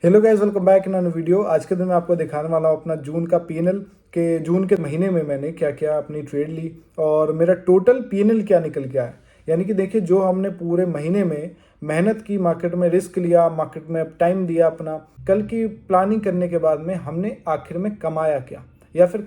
Hello guys, welcome back in video. आज के दिन मैं आपको दिखाने वाला हूँ अपना जून का पीएनएल के जून के महीने में मैंने क्या क्या अपनी ट्रेड ली और मेरा टोटल पीएनएल क्या निकल के आया। यानी कि देखिए, जो हमने पूरे महीने में मेहनत की, मार्केट में रिस्क लिया, मार्केट में टाइम दिया अपना, कल की प्लानिंग करने के बाद में हमने आखिर में कमाया क्या, या फिर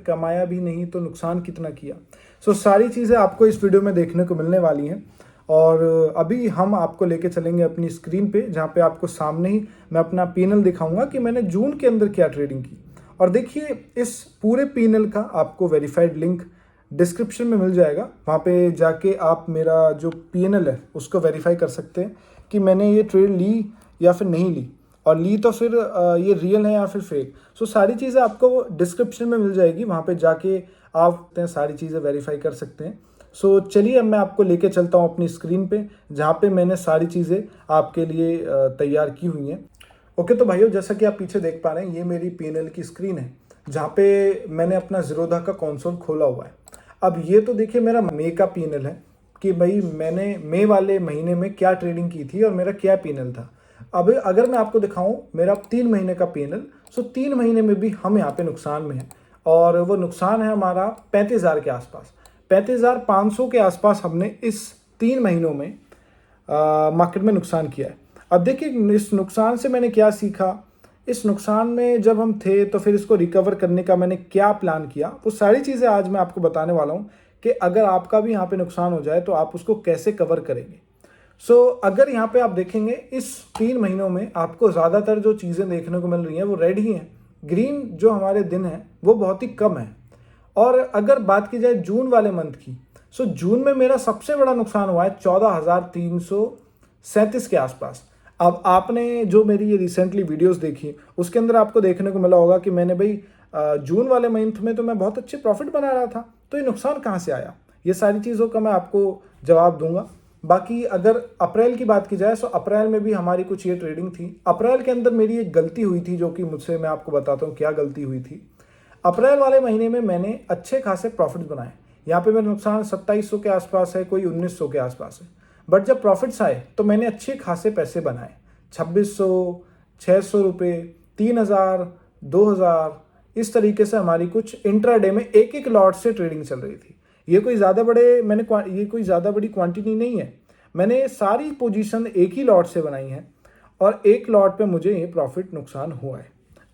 कमाया भी नहीं तो नुकसान कितना किया। सारी चीज़ें आपको इस वीडियो में देखने को मिलने वाली हैं। और अभी हम आपको लेके चलेंगे अपनी स्क्रीन पे, जहाँ पे आपको सामने ही मैं अपना पीएनएल दिखाऊंगा कि मैंने जून के अंदर क्या ट्रेडिंग की। और देखिए, इस पूरे पीएनएल का आपको वेरीफाइड लिंक डिस्क्रिप्शन में मिल जाएगा। वहाँ पे जाके आप मेरा जो पीएनएल है उसको वेरीफाई कर सकते हैं कि मैंने ये ट्रेड ली या फिर नहीं ली, और ली तो फिर ये रियल है या फिर फेक। सारी चीज़ें आपको डिस्क्रिप्शन में मिल जाएगी, वहाँ पे जाके आप सारी चीज़ें वेरीफाई कर सकते हैं। चलिए, अब मैं आपको लेके चलता हूँ अपनी स्क्रीन पे, जहाँ पे मैंने सारी चीज़ें आपके लिए तैयार की हुई हैं। ओके, तो भाइयों, जैसा कि आप पीछे देख पा रहे हैं, ये मेरी पीएनएल की स्क्रीन है, जहाँ पे मैंने अपना ज़ीरोधा का कंसोल खोला हुआ है। अब ये तो देखिए मेरा मई का पीएनएल है कि भाई मैंने मई वाले महीने में क्या ट्रेडिंग की थी और मेरा क्या पीएनएल था। अब अगर मैं आपको दिखाऊं मेरा 3 महीने का पीएनएल, 3 महीने में भी हम यहाँ पे नुकसान में हैं, और वो नुकसान है हमारा 35,000 के आसपास। 35,500 के आसपास हमने इस 3 महीनों में मार्केट में नुकसान किया है। अब देखिए, इस नुकसान से मैंने क्या सीखा, इस नुकसान में जब हम थे तो फिर इसको रिकवर करने का मैंने क्या प्लान किया, वो सारी चीज़ें आज मैं आपको बताने वाला हूँ कि अगर आपका भी यहाँ पे नुकसान हो जाए तो आप उसको कैसे कवर करेंगे। अगर यहाँ पे आप देखेंगे, इस 3 महीनों में आपको ज़्यादातर जो चीज़ें देखने को मिल रही हैं वो रेड ही हैं। ग्रीन जो हमारे दिन हैं वो बहुत ही कम है। और अगर बात की जाए जून वाले मंथ की, जून में मेरा सबसे बड़ा नुकसान हुआ है 14,337 के आसपास। अब आपने जो मेरी ये रिसेंटली वीडियोस देखी, उसके अंदर आपको देखने को मिला होगा कि मैंने भाई जून वाले मंथ में तो मैं बहुत अच्छे प्रॉफिट बना रहा था, तो ये नुकसान कहाँ से आया, ये सारी चीज़ों का मैं आपको जवाब दूंगा। बाकी अगर अप्रैल की बात की जाए, अप्रैल में भी हमारी कुछ ये ट्रेडिंग थी। अप्रैल के अंदर मेरी एक गलती हुई थी, जो कि मुझसे, मैं आपको बताता हूँ क्या गलती हुई थी। अप्रैल वाले महीने में मैंने अच्छे खासे प्रॉफिट्स बनाए। यहाँ पे मेरा नुकसान 2700 के आसपास है, कोई 1900 के आसपास है। बट जब प्रॉफिट्स आए तो मैंने अच्छे खासे पैसे बनाए, 2600, 600 रुपये, 3000, 2000, इस तरीके से हमारी कुछ इंट्राडे में एक एक लॉट से ट्रेडिंग चल रही थी। ये कोई ज़्यादा बड़ी क्वांटिटी नहीं है। मैंने सारी पोजीशन एक ही लॉट से बनाई है, और एक लॉट पे मुझे ये प्रॉफिट नुकसान हुआ है।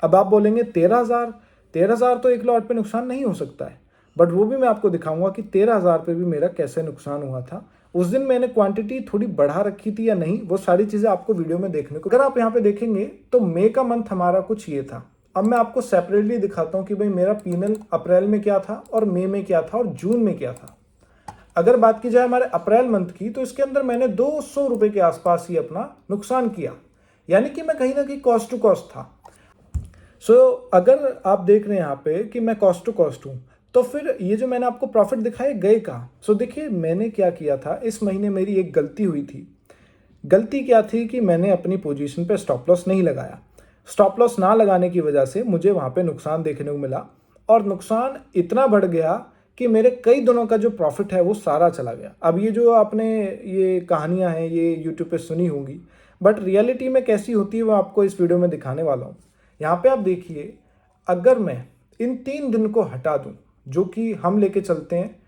अब आप बोलेंगे 13,000 तो एक लॉट पे नुकसान नहीं हो सकता है, बट वो भी मैं आपको दिखाऊंगा कि 13,000 पे भी मेरा कैसे नुकसान हुआ था। उस दिन मैंने क्वांटिटी थोड़ी बढ़ा रखी थी या नहीं, वो सारी चीज़ें आपको वीडियो में देखने को। अगर आप यहाँ पे देखेंगे तो मई का मंथ हमारा कुछ ये था। अब मैं आपको सेपरेटली दिखाता हूँ कि भाई मेरा पीएनएल अप्रैल में क्या था और मई में क्या था और जून में क्या था। अगर बात की जाए हमारे अप्रैल मंथ की, तो इसके अंदर मैंने 200 रुपए के आसपास ही अपना नुकसान किया, यानी कि मैं कहीं ना कहीं कॉस्ट टू कॉस्ट था। अगर आप देख रहे हैं यहाँ पे कि मैं कॉस्ट टू कॉस्ट हूँ, तो फिर ये जो मैंने आपको प्रॉफिट दिखाए गए कहाँ। देखिए, मैंने क्या किया था, इस महीने मेरी एक गलती हुई थी। गलती क्या थी कि मैंने अपनी पोजीशन पे स्टॉप लॉस नहीं लगाया। स्टॉप लॉस ना लगाने की वजह से मुझे वहाँ पे नुकसान देखने को मिला, और नुकसान इतना बढ़ गया कि मेरे कई दिनों का जो प्रॉफिट है वो सारा चला गया। अब ये जो आपने ये कहानियाँ हैं ये यूट्यूब पे सुनी होंगी, बट रियलिटी में कैसी होती है वो आपको इस वीडियो में दिखाने वाला हूँ। यहाँ पे आप देखिए, अगर मैं इन 3 दिन को हटा दूं, जो कि हम लेके चलते हैं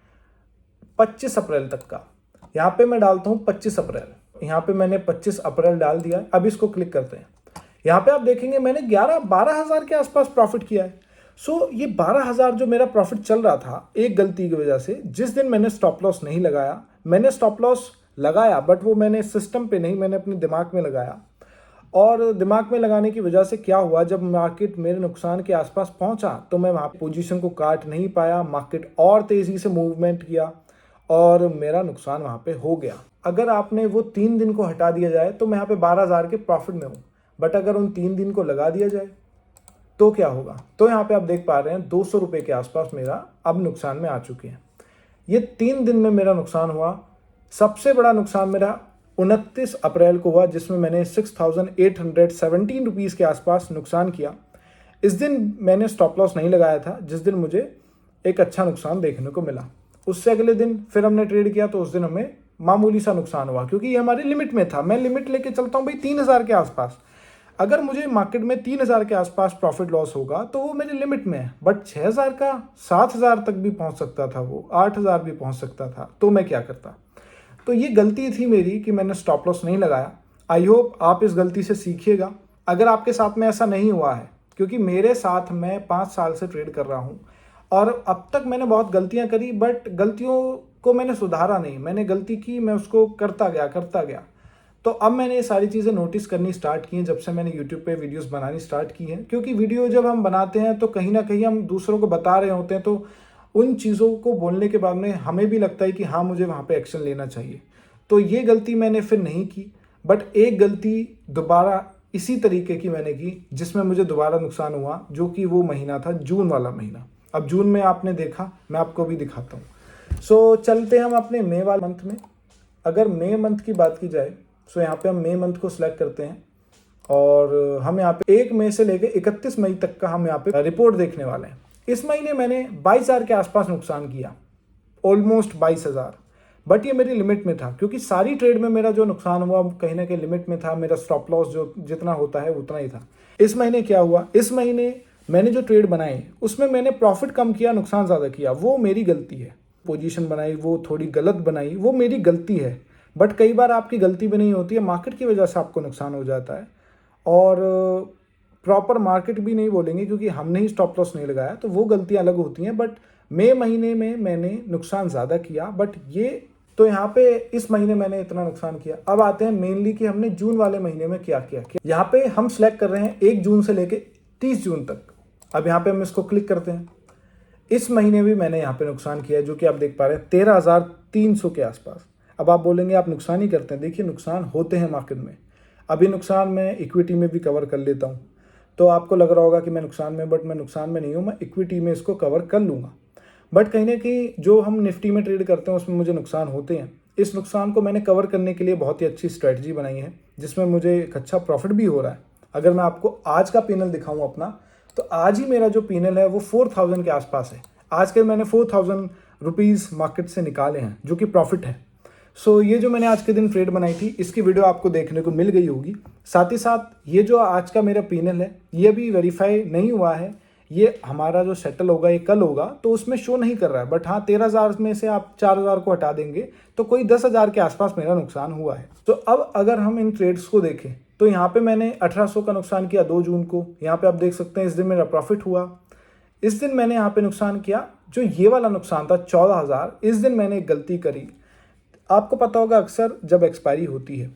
25 अप्रैल तक का, यहाँ पे मैं डालता हूँ 25 अप्रैल। यहाँ पे मैंने 25 अप्रैल डाल दिया। अब इसको क्लिक करते हैं। यहाँ पे आप देखेंगे मैंने 12,000 के आसपास प्रॉफिट किया है। ये 12,000 जो मेरा प्रॉफिट चल रहा था, एक गलती की वजह से, जिस दिन मैंने स्टॉप लॉस नहीं लगाया, मैंने स्टॉप लॉस लगाया बट वो मैंने सिस्टम पे नहीं, मैंने अपने दिमाग में लगाया। और दिमाग में लगाने की वजह से क्या हुआ, जब मार्केट मेरे नुकसान के आसपास पहुंचा तो मैं वहाँ पोजीशन को काट नहीं पाया। मार्केट और तेज़ी से मूवमेंट किया और मेरा नुकसान वहाँ पे हो गया। अगर आपने वो 3 दिन को हटा दिया जाए तो मैं यहाँ पे 12,000 के प्रॉफिट में हूँ, बट अगर उन 3 दिन को लगा दिया जाए तो क्या होगा। तो यहाँ पे आप देख पा रहे हैं 200 रुपये के आसपास मेरा अब नुकसान में आ चुके हैं। ये 3 दिन में मेरा नुकसान हुआ। सबसे बड़ा नुकसान मेरा 29 अप्रैल को हुआ, जिसमें मैंने 6,817 रुपीज़ के आसपास नुकसान किया। इस दिन मैंने स्टॉप लॉस नहीं लगाया था, जिस दिन मुझे एक अच्छा नुकसान देखने को मिला। उससे अगले दिन फिर हमने ट्रेड किया तो उस दिन हमें मामूली सा नुकसान हुआ, क्योंकि ये हमारी लिमिट में था। मैं लिमिट लेके चलता हूँ भाई 3,000 के आसपास। अगर मुझे मार्केट में 3,000 के आसपास प्रॉफिट लॉस होगा तो वो मेरी लिमिट में है, बट 6,000 का 7,000 तक भी पहुंच सकता था, वो 8,000 भी पहुंच सकता था, तो मैं क्या करता। तो ये गलती थी मेरी कि मैंने स्टॉप लॉस नहीं लगाया। आई होप आप इस गलती से सीखिएगा अगर आपके साथ में ऐसा नहीं हुआ है, क्योंकि मेरे साथ मैं 5 साल से ट्रेड कर रहा हूँ और अब तक मैंने बहुत गलतियाँ करी, बट गलतियों को मैंने सुधारा नहीं। मैंने गलती की, मैं उसको करता गया। तो अब मैंने ये सारी चीज़ें नोटिस करनी स्टार्ट की हैं जब से मैंने यूट्यूब पे वीडियोस बनानी स्टार्ट की हैं, क्योंकि वीडियो जब हम बनाते हैं तो कहीं ना कहीं हम दूसरों को बता रहे होते हैं, तो उन चीज़ों को बोलने के बाद में हमें भी लगता है कि हाँ, मुझे वहाँ पे एक्शन लेना चाहिए। तो ये गलती मैंने फिर नहीं की, बट एक गलती दोबारा इसी तरीके की मैंने की जिसमें मुझे दोबारा नुकसान हुआ, जो कि वो महीना था जून वाला महीना। अब जून में आपने देखा, मैं आपको भी दिखाता हूँ। सो चलते हैं हम अपने मई वाले मंथ में। अगर मई मंथ की बात की जाए, सो यहाँ पे हम मई मंथ को सिलेक्ट करते हैं और हम यहाँ पे 1 मई से लेकर 31 मई तक का हम यहाँ पे रिपोर्ट देखने वाले हैं। इस महीने मैंने 22,000 के आसपास नुकसान किया, ऑलमोस्ट 22,000, बट ये मेरी लिमिट में था, क्योंकि सारी ट्रेड में मेरा जो नुकसान हुआ कहीं ना कहीं लिमिट में था। मेरा स्टॉप लॉस जो जितना होता है उतना ही था। इस महीने क्या हुआ, इस महीने मैंने जो ट्रेड बनाई उसमें मैंने प्रॉफिट कम किया, नुकसान ज़्यादा किया, वो मेरी गलती है। पोजीशन बनाई वो थोड़ी गलत बनाई, वो मेरी गलती है। बट कई बार आपकी गलती भी नहीं होती है, मार्केट की वजह से आपको नुकसान हो जाता है। और प्रॉपर मार्केट भी नहीं बोलेंगे, क्योंकि हमने ही स्टॉप लॉस नहीं लगाया, तो वो गलतियां अलग होती हैं। बट मई महीने में मैंने नुकसान ज़्यादा किया, बट ये तो यहाँ पे इस महीने मैंने इतना नुकसान किया। अब आते हैं मेनली कि हमने जून वाले महीने में क्या किया। यहाँ पे हम सिलेक्ट कर रहे हैं 1 जून से लेके 30 जून तक। अब यहाँ पे हम इसको क्लिक करते हैं। इस महीने भी मैंने यहाँ पे नुकसान किया है, जो कि आप देख पा रहे हैं 13,300 के आसपास। अब आप बोलेंगे आप नुकसान ही करते हैं। देखिए, नुकसान होते हैं मार्केट में। अभी नुकसान मैं इक्विटी में भी कवर कर लेता हूँ, तो आपको लग रहा होगा कि मैं नुकसान में, बट मैं नुकसान में नहीं हूँ, मैं इक्विटी में इसको कवर कर लूँगा। बट कहीं ना कहीं जो हम निफ्टी में ट्रेड करते हैं उसमें मुझे नुकसान होते हैं। इस नुकसान को मैंने कवर करने के लिए बहुत ही अच्छी स्ट्रेटजी बनाई है, जिसमें मुझे एक अच्छा प्रॉफिट भी हो रहा है। अगर मैं आपको आज का पीएनएल दिखाऊँ अपना, तो आज ही मेरा जो पीएनएल है वो 4,000 के आसपास है। आज के मैंने 4,000 रुपीज़ मार्केट से निकाले हैं, जो कि प्रॉफिट है। सो ये जो मैंने आज के दिन ट्रेड बनाई थी, इसकी वीडियो आपको देखने को मिल गई होगी। साथ ही साथ ये जो आज का मेरा पीएनएल है, ये अभी वेरीफाई नहीं हुआ है। ये हमारा जो सेटल होगा ये कल होगा, तो उसमें शो नहीं कर रहा है। बट हाँ, 13,000 में से आप 4,000 को हटा देंगे तो कोई 10,000 के आसपास मेरा नुकसान हुआ है। तो अब अगर हम इन ट्रेड्स को देखें, तो यहाँ पे मैंने 1,800 का नुकसान किया 2 जून को। यहाँ पे आप देख सकते हैं इस दिन मेरा प्रॉफिट हुआ। इस दिन मैंने यहाँ पे नुकसान किया, जो ये वाला नुकसान था 14,000। इस दिन मैंने एक गलती करी। आपको पता होगा अक्सर जब एक्सपायरी होती है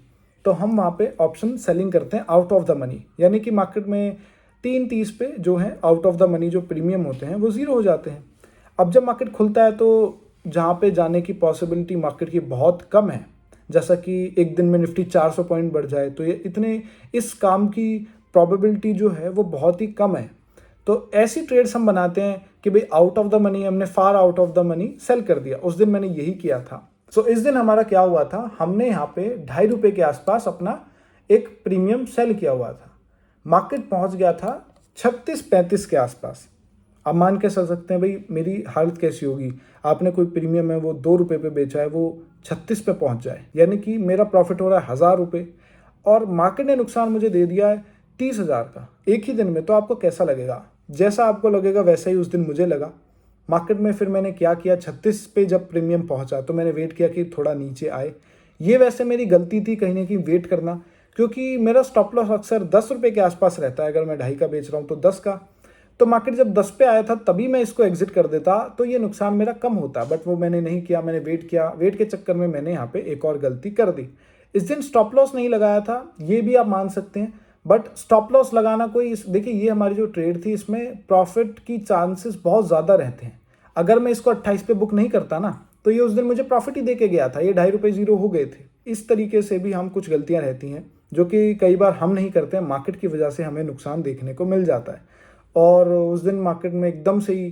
तो हम वहाँ पे ऑप्शन सेलिंग करते हैं आउट ऑफ द मनी, यानी कि मार्केट में 3:30 पे जो है आउट ऑफ द मनी जो प्रीमियम होते हैं वो ज़ीरो हो जाते हैं। अब जब मार्केट खुलता है तो जहाँ पे जाने की पॉसिबिलिटी मार्केट की बहुत कम है, जैसा कि एक दिन में निफ्टी 400 पॉइंट बढ़ जाए, तो ये इतने इस काम की प्रोबेबिलिटी जो है वो बहुत ही कम है। तो ऐसी ट्रेड्स हम बनाते हैं कि भाई आउट ऑफ द मनी, हमने far out of the money sell कर दिया। उस दिन मैंने यही किया था। सो इस दिन हमारा क्या हुआ था, हमने यहाँ पे 2.5 रुपये के आसपास अपना एक प्रीमियम सेल किया हुआ था। मार्केट पहुँच गया था 36-35 के आसपास। आप मान के चल सकते हैं भाई मेरी हालत कैसी होगी। आपने कोई प्रीमियम है वो 2 रुपये पे बेचा है, वो 36 पे पहुँच जाए, यानी कि मेरा प्रॉफिट हो रहा है 1,000 रुपये और मार्केट ने नुकसान मुझे दे दिया है 30,000 का एक ही दिन में। तो आपको कैसा लगेगा? जैसा आपको लगेगा वैसा ही उस दिन मुझे लगा। मार्केट में फिर मैंने क्या किया, 36 पे जब प्रीमियम पहुंचा तो मैंने वेट किया कि थोड़ा नीचे आए। ये वैसे मेरी गलती थी कहीं ना कहीं वेट करना, क्योंकि मेरा स्टॉप लॉस अक्सर 10 रुपये के आसपास रहता है। अगर मैं 2.5 का बेच रहा हूँ तो 10 का, तो मार्केट जब 10 पे आया था तभी मैं इसको एग्जिट कर देता तो ये नुकसान मेरा कम होता, बट वो मैंने नहीं किया। मैंने वेट किया, वेट के चक्कर में मैंने यहाँ पे एक और गलती कर दी। इस दिन स्टॉप लॉस नहीं लगाया था, ये भी आप मान सकते हैं। बट स्टॉप लॉस लगाना कोई, देखिए ये हमारी जो ट्रेड थी इसमें प्रॉफिट की चांसेस बहुत ज़्यादा रहते हैं। अगर मैं इसको 28 पे बुक नहीं करता ना, तो ये उस दिन मुझे प्रॉफिट ही दे के गया था। ये 2.5 रुपये ज़ीरो हो गए थे। इस तरीके से भी हम कुछ गलतियां रहती हैं जो कि कई बार हम नहीं करते हैं, मार्केट की वजह से हमें नुकसान देखने को मिल जाता है। और उस दिन मार्केट में एकदम से ही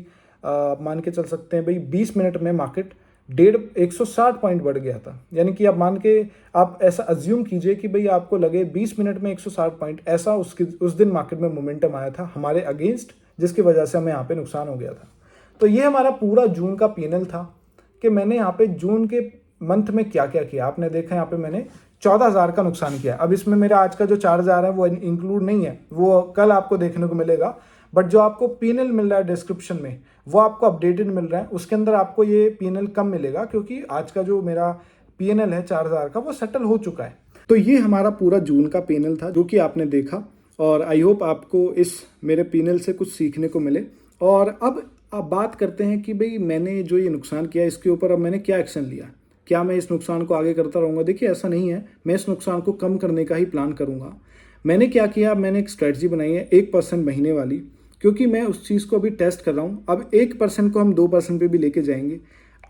मान के चल सकते हैं भाई 20 मिनट में मार्केट 160 पॉइंट बढ़ गया था। यानी कि आप मान के आप ऐसा अज्यूम कीजिए कि भाई आपको लगे 20 मिनट में 160 पॉइंट, ऐसा उस दिन मार्केट में मोमेंटम आया था हमारे अगेंस्ट, जिसकी वजह से हमें यहाँ पे नुकसान हो गया था। तो ये हमारा पूरा जून का पीएनएल था कि मैंने यहाँ पे जून के मंथ में क्या क्या किया। आपने देखा यहाँ पे मैंने 14,000 का नुकसान किया। अब इसमें मेरा आज का जो 4,000 है वो इंक्लूड नहीं है, वो कल आपको देखने को मिलेगा। बट जो आपको पीएनएल मिल रहा है डिस्क्रिप्शन में वो आपको अपडेटेड मिल रहा है, उसके अंदर आपको ये पीएनएल कम मिलेगा क्योंकि आज का जो मेरा पीएनएल है 4,000 का वो सेटल हो चुका है। तो ये हमारा पूरा जून का पीएनएल था जो कि आपने देखा, और आई होप आपको इस मेरे पीएनएल से कुछ सीखने को मिले। और अब बात करते हैं कि भाई मैंने जो ये नुकसान किया इसके ऊपर अब मैंने क्या एक्शन लिया, क्या मैं इस नुकसान को आगे करता रहूँगा। देखिए ऐसा नहीं है, मैं इस नुकसान को कम करने का ही प्लान करूँगा। मैंने क्या किया, मैंने एक स्ट्रेटजी बनाई है 1% महीने वाली, क्योंकि मैं उस चीज़ को अभी टेस्ट कर रहा हूँ। अब 1% को हम 2% पे भी लेके जाएंगे।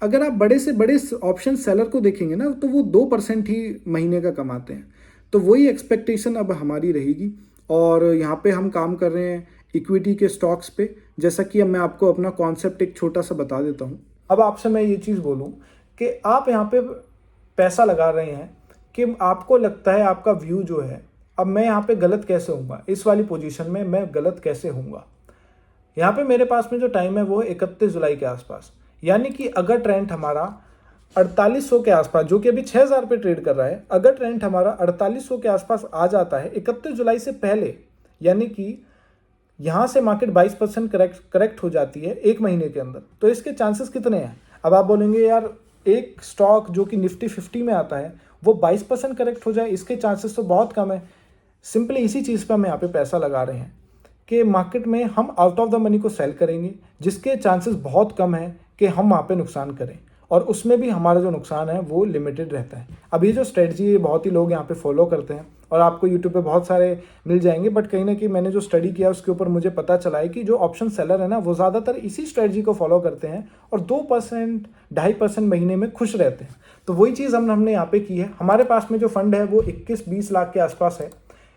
अगर आप बड़े से बड़े ऑप्शन सेलर को देखेंगे ना तो वो 2% ही महीने का कमाते हैं। तो वही एक्सपेक्टेशन अब हमारी रहेगी। और यहाँ पे हम काम कर रहे हैं इक्विटी के स्टॉक्स पे, जैसा कि अब मैं आपको अपना कॉन्सेप्ट एक छोटा सा बता देता हूँ। अब आपसे मैं ये चीज़ बोलूँ कि आप यहाँ पे पैसा लगा रहे हैं कि आपको लगता है आपका व्यू जो है, अब मैं यहाँ पे गलत कैसे होऊंगा, इस वाली पोजीशन में मैं गलत कैसे होऊंगा। यहाँ पे मेरे पास में जो टाइम है वो 31 जुलाई के आसपास, यानी कि अगर ट्रेंड हमारा 4800 के आसपास, जो कि अभी 6,000 पे ट्रेड कर रहा है, अगर ट्रेंड हमारा 4800 के आसपास आ जाता है 31 जुलाई से पहले, यानी कि यहाँ से मार्केट 22% करेक्ट हो जाती है एक महीने के अंदर, तो इसके चांसेस कितने हैं। अब आप बोलेंगे यार एक स्टॉक जो कि निफ्टी 50 में आता है वो 22% करेक्ट हो जाए, इसके चांसेस तो बहुत कम है। सिंपली इसी चीज़ पर हम यहाँ पे पैसा लगा रहे हैं कि मार्केट में हम आउट ऑफ द मनी को सेल करेंगे, जिसके चांसेस बहुत कम हैं कि हम वहाँ पे नुकसान करें, और उसमें भी हमारा जो नुकसान है वो लिमिटेड रहता है। अब ये जो स्ट्रेटजी है बहुत ही लोग यहाँ पे फॉलो करते हैं और आपको यूट्यूब पे बहुत सारे मिल जाएंगे, बट कहीं ना कहीं मैंने जो स्टडी किया उसके ऊपर मुझे पता चला है कि जो ऑप्शन सेलर है ना वो ज़्यादातर इसी स्ट्रेटजी को फॉलो करते हैं और 2% 2.5% महीने में खुश रहते हैं। तो वही चीज़ हमने यहाँ पे की है। हमारे पास में जो फंड है वो 21-20 लाख के आसपास है।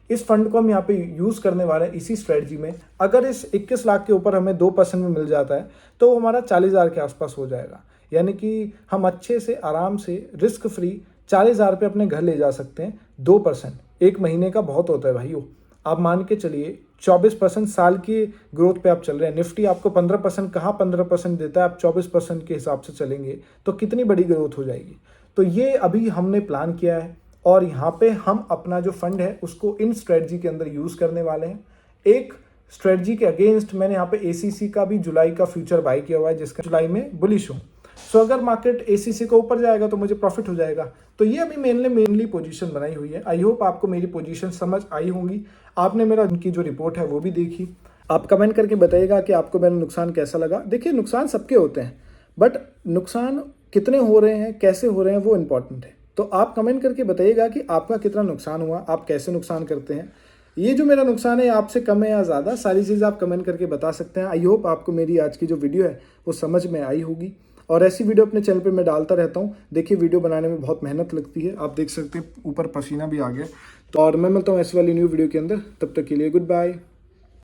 इस फंड को हम यहाँ पे यूज़ करने वाले हैं इसी स्ट्रेटजी में। अगर इस 21 लाख के ऊपर हमें 2% में मिल जाता है तो वो हमारा 40,000 के आसपास हो जाएगा, यानी कि हम अच्छे से आराम से रिस्क फ्री 40,000 पे अपने घर ले जा सकते हैं। 2% एक महीने का बहुत होता है भाइयों। आप मान के चलिए 24% साल की ग्रोथ पे आप चल रहे हैं। निफ्टी आपको 15% कहाँ 15% देता है, आप 24% के हिसाब से चलेंगे तो कितनी बड़ी ग्रोथ हो जाएगी। तो ये अभी हमने प्लान किया है और यहाँ पे हम अपना जो फंड है उसको इन स्ट्रेटजी के अंदर यूज़ करने वाले हैं। एक स्ट्रेटजी के अगेंस्ट मैंने यहाँ पे एसीसी का भी जुलाई का फ्यूचर बाय किया हुआ है, जिसका जुलाई में बुलिश हूँ। सो अगर मार्केट एसीसी को ऊपर जाएगा तो मुझे प्रॉफिट हो जाएगा। तो ये अभी मेनली पोजीशन बनाई हुई है। आई होप आपको मेरी पोजीशन समझ आई होंगी। आपने मेरा उनकी जो रिपोर्ट है वो भी देखी। आप कमेंट करके बताइएगा कि आपको मेरा नुकसान कैसा लगा। देखिए नुकसान सबके होते हैं, बट नुकसान कितने हो रहे हैं, कैसे हो रहे हैं, वो इम्पॉर्टेंट है। तो आप कमेंट करके बताइएगा कि आपका कितना नुकसान हुआ, आप कैसे नुकसान करते हैं। ये जो मेरा नुकसान है आपसे कम है या ज़्यादा, सारी चीज़ आप कमेंट करके बता सकते हैं। आई होप आपको मेरी आज की जो वीडियो है वो समझ में आई होगी, और ऐसी वीडियो अपने चैनल पे मैं डालता रहता हूँ। देखिए वीडियो बनाने में बहुत मेहनत लगती है, आप देख सकते हैं ऊपर पसीना भी आ गया। तो और मैं मिलता हूँ ऐसी वाली न्यू वीडियो के अंदर, तब तक के लिए गुड बाय।